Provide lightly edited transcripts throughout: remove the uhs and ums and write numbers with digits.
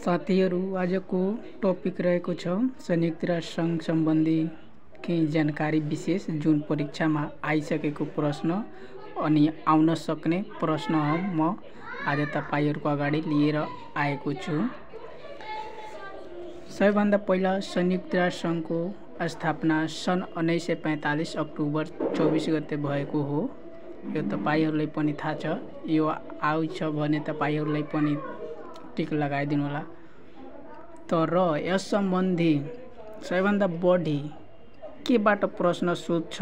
साथीहरू आजको टपिक रहेको छ संयुक्त राष्ट्र सङ्घ सम्बन्धी केही जानकारी विशेष जुन परीक्षामा आइसकेको प्रश्न अनि आउन सक्ने प्रश्न हो। म आज तपाईहरुको अगाडि लिएर आएको छु। सबैभन्दा पहिला संयुक्त राष्ट्र सङ्घको स्थापना सन् 1945 अक्टोबर 24 गते भएको हो। यो तपाईहरुलाई पनि थाहा छ। यो आउँछ भने तपाईहरुलाई पनि टिक लगाइदिनु होला। तर यस सम्बन्धी सबैभन्दा बढी केबाट प्रश्न सोध्छ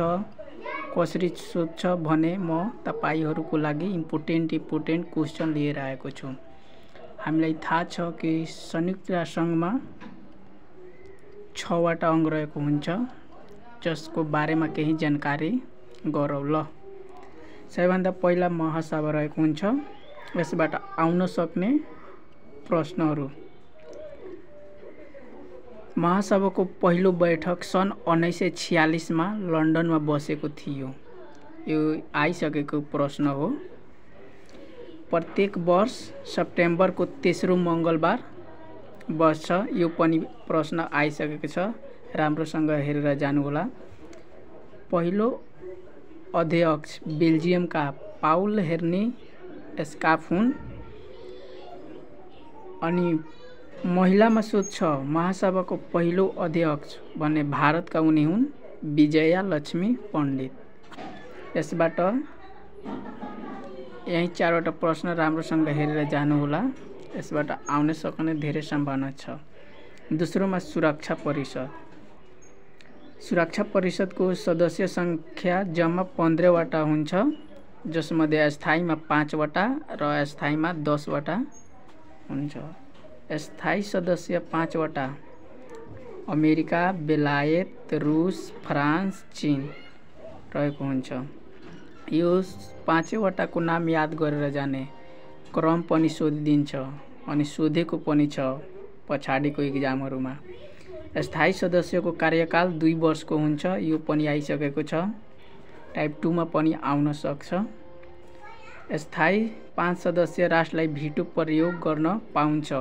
कसरी सोध्छ भने म तपाईहरुको लागि इम्पोर्टेन्ट क्वेशन लिएर आएको छु। हामीलाई थाहा छ कि संयुक्त राष्ट्र सङ्घमा 6 वटा अङ्ग रहेको हुन्छ, जसको बारेमा केही जानकारी गरौँ ल। सबैभन्दा पहिला महासभा रहेको हुन्छ। यसबाट आउन सक्ने प्रश्नहरू। महासभाको पहिलो बैठक सन् 1946 मा लन्डनमा बसेको थियो। यो आइसकेको प्रश्न हो। प्रत्येक वर्ष सेप्टेम्बरको तेस्रो मङ्गलबार बस्छ। यो पनि प्रश्न आइसकेको छ। राम्रोसँग हेरेर जानु होला। पहिलो अध्यक्ष बेल्जियमका पाउल हेर्नी स्काफ हुन्। अनि महिलामा सोध्छ महासभाको पहिलो अध्यक्ष भने भारतका उनी हुन् विजया लक्ष्मी पण्डित। यसबाट यही 4 वटा प्रश्न राम्रोसँग हेरेर जानु होला। यसबाट आउन सक्ने धेरै सम्भावना छ। दोस्रोमा सुरक्षा परिषद। सुरक्षा परिषदको सदस्य संख्या जम्मा 15 वटा हुन्छ, जसमध्ये स्थायीमा 5 वटा र अस्थायीमा 10 वटा हुन्छ। स्थायी सदस्य 5 वटा अमेरिका, बेलायत, रुस, फ्रान्स, चीन रहेको हुन्छ। यो 5 वटाको नाम याद गरेर जाने। क्रम पनि सोधिदिन्छ अनि सोधेको पनि छ पछाडिको एक्जामहरुमा। स्थायी सदस्यको कार्यकाल 2 वर्षको हुन्छ। यो पनि आइसकेको छ। टाइप 2 मा पनि आउन सक्छ। स्थायी 5 सदस्य राष्ट्रलाई भिटो प्रयोग गर्न पाउँछ,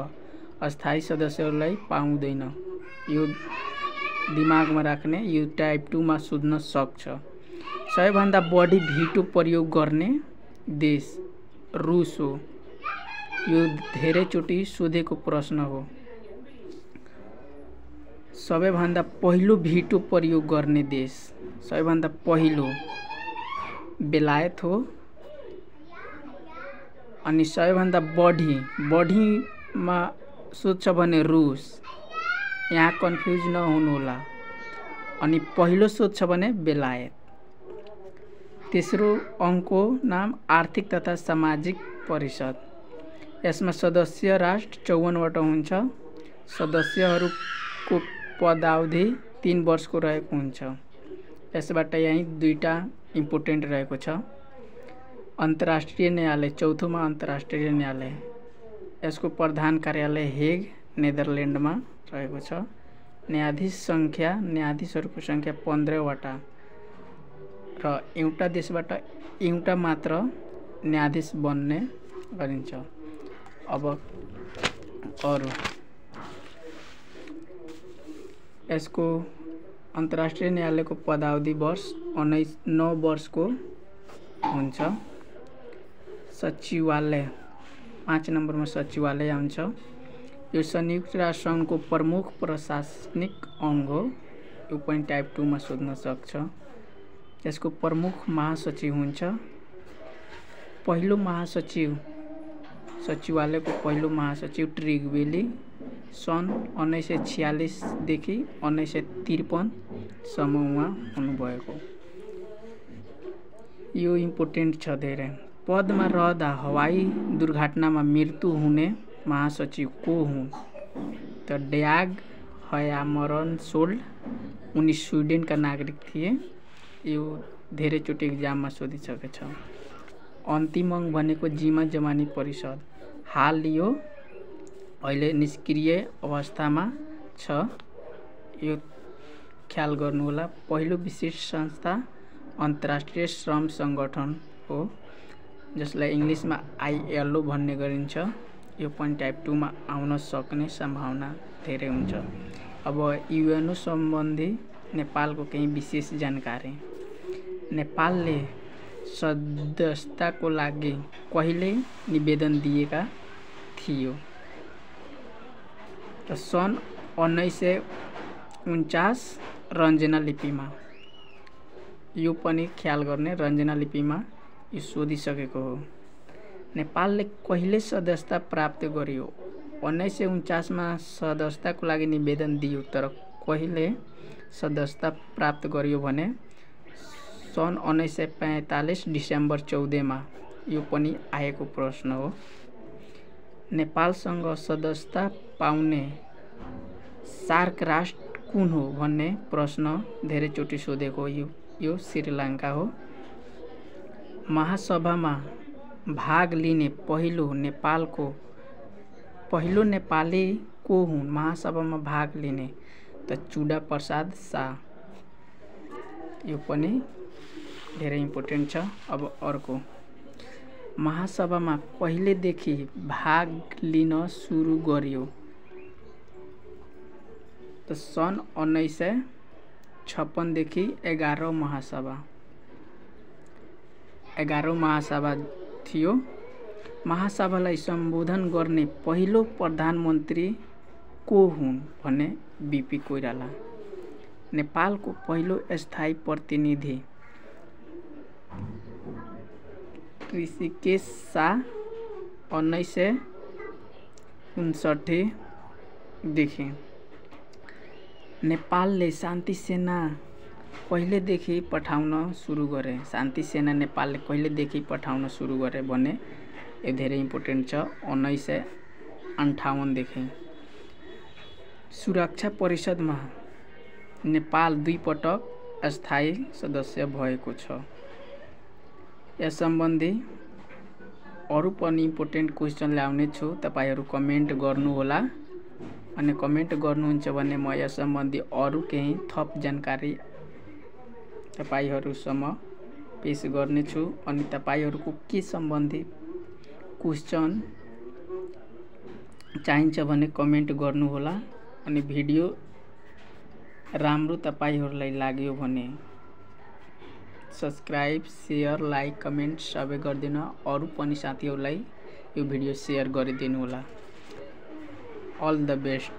अस्थायी सदस्यहरूलाई पाउँदैन। यो दिमागमा राख्ने। यो टाइप 2 मा सोध्न सक्छ। सबैभन्दा बढी भिटो प्रयोग गर्ने देश रुस हो। यो धेरैचोटि सोधेको प्रश्न हो। सबैभन्दा पहिलो भिटो प्रयोग गर्ने देश सबैभन्दा पहिलो बेलायत हो। अनि सबैभन्दा बढीमा सोध्छ भने रुस। यहाँ कन्फ्युज नहुनु होला। अनि पहिलो सोध्छ भने बेलायत। तेस्रो अङ्कको नाम आर्थिक तथा सामाजिक परिषद। यसमा सदस्य राष्ट्र 54 वटा हुन्छ। सदस्यहरूको पदावधि 3 वर्षको रहेको हुन्छ। यसबाट यही 2टा इम्पोर्टेन्ट रहेको छ। अन्तर्राष्ट्रिय न्यायालय चौथोमा अन्तर्राष्ट्रिय न्यायालय। यसको प्रधान कार्यालय हेग नेदरल्यान्डमा रहेको छ। न्यायाधीशहरूको संख्या 15 वटा र एउटा देशबाट एउटा मात्र न्यायाधीश बन्ने गरिन्छ। अब अरु यसको अन्तर्राष्ट्रिय न्यायालयको पदावधि वर्ष 9 वर्षको हुन्छ। सचिवालय 5 नम्बरमा सचिवालय आउँछ। यो संयुक्त राष्ट्र सङ्घको प्रमुख प्रशासनिक अङ्ग हो। यो पनि टाइप 2 मा सोध्न सक्छ। यसको प्रमुख महासचिव हुन्छ। पहिलो महासचिव सचिवालयको पहिलो महासचिव ट्रिगवेली सन् 1946 देखि 1953 सम्म उहाँ हुनुभएको। यो इम्पोर्टेन्ट छ धेरै। पदमा रहँदा हवाई दुर्घटनामा मृत्यु हुने महासचिव को हुन् त ड्याग हयामरनसोल्ड। उनी स्विडेनका नागरिक थिए। यो धेरैचोटि एक्जाममा सोधिसकेको छ। अन्तिम अङ्ग भनेको जिम्मा जमानी परिषद। हाल यो अहिले निष्क्रिय अवस्थामा छ। यो ख्याल गर्नु होला। पहिलो विशेष संस्था अन्तर्राष्ट्रिय श्रम सङ्गठन हो, जसलाई इङ्ग्लिसमा ILO भन्ने गरिन्छ। यो पनि टाइप 2 मा आउन सक्ने सम्भावना धेरै हुन्छ। अब युएनओ सम्बन्धी नेपालको केही विशेष जानकारी। नेपालले सदस्यताको लागि कहिले निवेदन दिएका थियो त सन् 1949 रञ्जना लिपिमा। यो पनि ख्याल गर्ने, रञ्जना लिपिमा यो सोधिसकेको हो। नेपालले कहिले सदस्यता प्राप्त गर्यो? 1949 मा सदस्यताको लागि निवेदन दियो, तर कहिले सदस्यता प्राप्त गर्यो भने सन् 1945 डिसेम्बर 14 मा। यो पनि आएको प्रश्न हो। नेपालसँग सदस्यता पाउने सार्क राष्ट्र कुन हो भन्ने प्रश्न धेरैचोटि सोधेको। यो श्रीलङ्का हो। महासभामा भाग लिने पहिलो नेपाली को हुन्? महासभामा भाग लिने त चुडा प्रसाद शाह। यो पनि धेरै इम्पोर्टेन्ट छ। अब अर्को, महासभामा कहिलेदेखि भाग लिन सुरु गर्यो त सन् 1956 देखि 11औं महासभा थियो। महासभालाई सम्बोधन गर्ने पहिलो प्रधानमन्त्री को हुन् भने बीपी कोइराला। नेपालको पहिलो स्थायी प्रतिनिधि ऋषिकेश शाह 1959 देखि। नेपालले शान्ति सेना कहिलेदेखि पठाउन सुरु गरे? शान्ति सेना नेपालले कहिलेदेखि पठाउन सुरु गरे भने यो धेरै इम्पोर्टेन्ट छ, 1958 देखि। सुरक्षा परिषदमा नेपाल 2 पटक स्थायी सदस्य भएको छ। यस सम्बन्धी अरू पनि इम्पोर्टेन्ट क्वेसन ल्याउने छु, तपाईहरु कमेन्ट गर्नुहोला। अनि कमेन्ट गर्नुहुन्छ भने म यस सम्बन्धी अरू केही थप जानकारी तपाईहरुसम्म पेश गर्नेछु। अनि तपाईहरुको के सम्बन्धी क्वेसन चाहिन्छ भने कमेन्ट गर्नुहोला। अनि भिडियो राम्रो तपाईहरुलाई लाग्यो भने सब्स्क्राइब, शेयर, लाइक, कमेन्ट सबै गरिदिन। अरू पनि साथीहरुलाई यो भिडियो शेयर गरिदिनु होला। All the best.